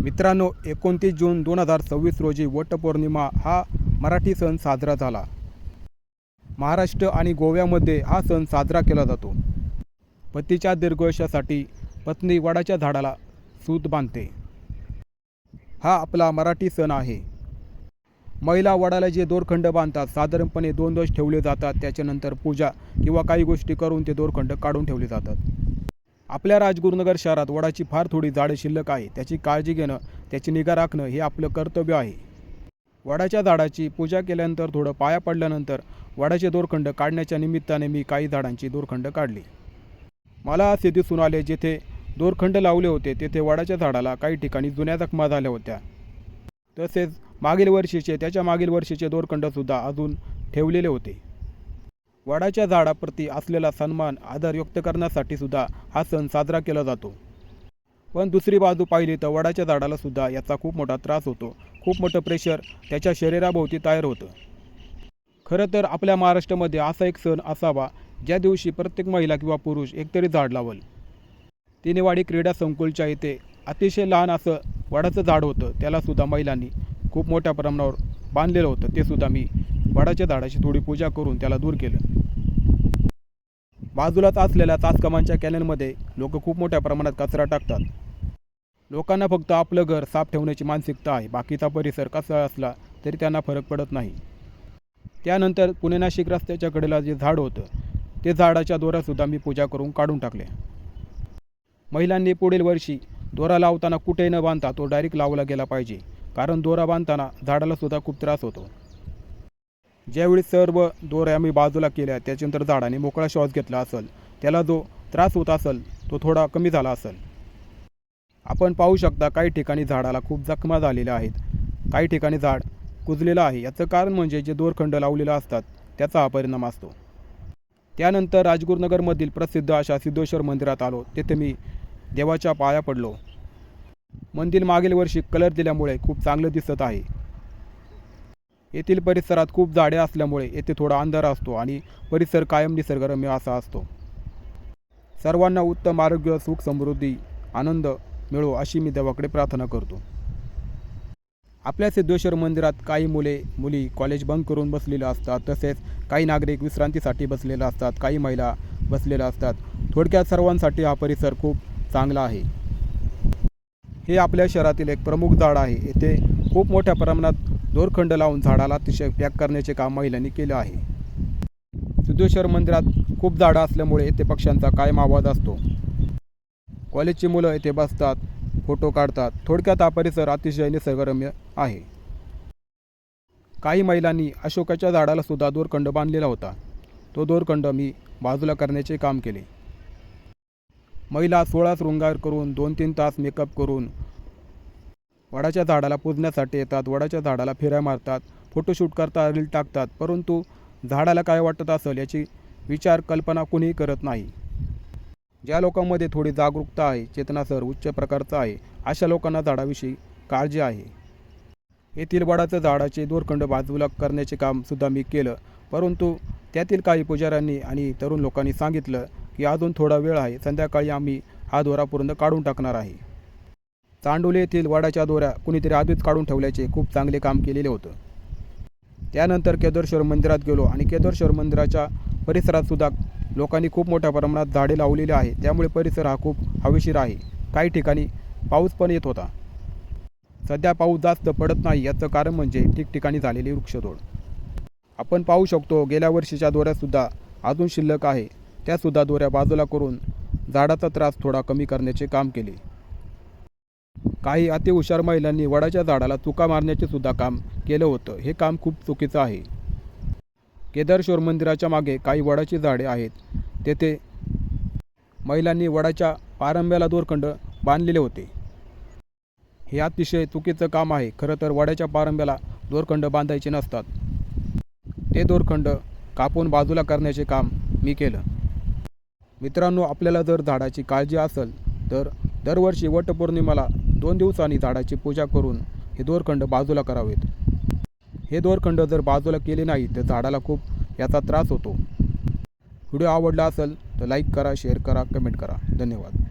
मित्रांनो, 29 जून 2026 रोजी वटपौर्णिमा हा मराठी सण साजरा झाला. महाराष्ट्र आणि गोव्यामध्ये हा सण साजरा केला जातो. पतीच्या दीर्घायुष्यासाठी पत्नी वडाच्या झाडाला सूत बांधते. हा आपला मराठी सण आहे. महिला वडाला जे दोरखंड बांधतात, साधारणपणे 2 दिवस ठेवले जातात. त्याच्यानंतर पूजा किंवा काही गोष्टी करून ते दोरखंड काढून ठेवले जातात. आपल्या राजगुरुनगर शहरात वडाची फार थोडी झाडे शिल्लक आहे. त्याची काळजी घेणं, त्याची निगा राखणं हे आपलं कर्तव्य आहे. वडाच्या झाडाची पूजा केल्यानंतर, थोडं पाया पडल्यानंतर वडाचे दोरखंड काढण्याच्या निमित्ताने मी काही झाडांची दोरखंड काढली. मला असे दिसून आले, जेथे दोरखंड लावले होते तेथे वडाच्या झाडाला काही ठिकाणी जुन्या जखमा झाल्या होत्या. तसेच मागील वर्षीचे, त्याच्या मागील वर्षीचे दोरखंडसुद्धा अजून ठेवलेले होते. वडाच्या झाडाप्रती असलेला सन्मान, आदर व्यक्त करण्यासाठी सुद्धा हा सण साजरा केला जातो. पण दुसरी बाजू पाहिली तर वडाच्या झाडाला सुद्धा याचा खूप मोठा त्रास होतो. खूप मोठं प्रेशर त्याच्या शरीराभोवती तयार होतं. खरं तर आपल्या महाराष्ट्रामध्ये असा एक सण असावा, ज्या दिवशी प्रत्येक महिला किंवा पुरुष एकतरी झाड लावल. तिनेवाडी क्रीडा संकुलच्या इथे अतिशय लहान असं वडाचं झाड होतं. त्यालासुद्धा महिलांनी खूप मोठ्या प्रमाणावर बांधलेलं होतं. ते सुद्धा मी वडाच्या झाडाची थोडी पूजा करून त्याला दूर केलं. बाजूलाच असलेल्या तासकमांच्या कॅनलमध्ये लोक खूप मोठ्या प्रमाणात कचरा टाकतात. लोकांना फक्त आपलं घर साफ ठेवण्याची मानसिकता आहे. बाकीचा परिसर कसा असला तरी त्यांना फरक पडत नाही. त्यानंतर पुणे नाशिक रस्त्याच्या कडेला जे झाड होतं, ते झाडाच्या दोऱ्यासुद्धा मी पूजा करून काढून टाकले. महिलांनी पुढील वर्षी दोरा लावताना कुठेही न बांधता तो डायरेक्ट लावला गेला पाहिजे. कारण दोरा बांधताना झाडालासुद्धा खूप त्रास होतो. ज्यावेळी सर्व दोऱ्या मी बाजूला केल्या, त्याच्यानंतर झाडाने मोकळा श्वास घेतला असेल, त्याला जो त्रास होत असेल तो थोडा कमी झाला असेल. आपण पाहू शकता, काही ठिकाणी झाडाला खूप जखमा झालेल्या आहेत. काही ठिकाणी झाड कुजलेलं आहे. याचं कारण म्हणजे जे दोरखंड लावलेले असतात त्याचा हा परिणाम असतो. त्यानंतर राजगुरुनगरमधील प्रसिद्ध अशा सिद्धेश्वर मंदिरात आलो. तेथे मी देवाच्या पाया पडलो. मंदिर मागील वर्षी कलर दिल्यामुळे खूप चांगलं दिसत आहे. येथील परिसरात खूप झाडे असल्यामुळे येथे थोडा अंधार असतो आणि परिसर कायम निसर्गरम्य असा असतो. सर्वांना उत्तम आरोग्य, सुख, समृद्धी, आनंद मिळो अशी मी देवाकडे प्रार्थना करतो. आपल्या सिद्धेश्वर मंदिरात काही मुली कॉलेज बंक करून बसलेले असतात. तसेच काही नागरिक विश्रांतीसाठी बसलेले असतात. काही महिला बसलेल्या असतात. थोडक्यात सर्वांसाठी हा परिसर खूप चांगला आहे. हे आपल्या शहरातील एक प्रमुख झाड आहे. येथे खूप मोठ्या प्रमाणात दोरखंड लावून झाडाला अतिशय पॅक करण्याचे काम महिलांनी केले आहे. सिद्धेश्वर मंदिरात खूप झाडं असल्यामुळे येथे पक्ष्यांचा कायम आवाज असतो. कॉलेजची मुलं येथे बसतात, फोटो काढतात. थोडक्यात हा परिसर अतिशय निसर्गरम्य आहे. काही महिलांनी अशोकाच्या झाडाला सुद्धा दोरखंड बांधलेला होता. तो दोरखंड मी बाजूला करण्याचे काम केले. महिला 16 शृंगार करून 2-3 तास मेकअप करून वडाच्या झाडाला पूजण्यासाठी येतात. वडाच्या झाडाला फेऱ्या मारतात, फोटोशूट करतात, रील टाकतात. परंतु झाडाला काय वाटत असेल याची विचार कल्पना कोणीही करत नाही. ज्या लोकांमध्ये थोडी जागरूकता आहे, चेतनासर उच्च प्रकारचा आहे, अशा लोकांना झाडाविषयी काळजी आहे. येथील वडाच्या झाडाचे दोरखंड बाजूला करण्याचे काम सुद्धा मी केलं. परंतु त्यातील काही पुजाऱ्यांनी आणि तरुण लोकांनी सांगितलं की अजून थोडा वेळ आहे, संध्याकाळी आम्ही हा दोरा पूर्ण काढून टाकणार आहे. चांडोली येथील वडाच्या दोऱ्या कुणीतरी आधीच काढून ठेवल्याचे खूप चांगले काम केलेले होतं. त्यानंतर केदारेश्वर मंदिरात गेलो आणि केदारेश्वर मंदिराच्या परिसरात सुद्धा लोकांनी खूप मोठ्या प्रमाणात झाडे लावलेली आहे. त्यामुळे परिसर हा खूप हवेशीर आहे. काही ठिकाणी पाऊस पण येत होता. सध्या पाऊस जास्त पडत नाही. याचं कारण म्हणजे ठिकठिकाणी झालेली वृक्षतोड. आपण पाहू शकतो, गेल्या वर्षीच्या दोऱ्यासुद्धा अजून शिल्लक आहे. त्यासुद्धा दोऱ्या बाजूला करून झाडाचा त्रास थोडा कमी करण्याचे काम केले. काही अतिहुशार महिलांनी वडाच्या झाडाला चुका मारण्याचे सुद्धा काम केलं होतं. हे काम खूप चुकीचं आहे. केदारेश्वर मंदिराच्या मागे काही वडाची झाडे आहेत. तेथे महिलांनी वडाच्या पारंब्याला दोरखंड बांधलेले होते. हे अतिशय चुकीचं काम आहे. खरं तर वडाच्या पारंब्याला दोरखंड बांधायचे नसतात. ते दोरखंड कापून बाजूला करण्याचे काम मी केलं. मित्रांनो, आपल्याला जर झाडाची काळजी असेल तर दरवर्षी वटपौर्णिमेला 2 दिवसांनी झाडाची पूजा करून हे दोरखंड बाजूला करावेत. हे दोरखंड जर बाजूला केले नाही तर झाडाला खूप याचा त्रास होतो. व्हिडिओ आवडला असेल तर लाईक करा, शेअर करा, कमेंट करा. धन्यवाद.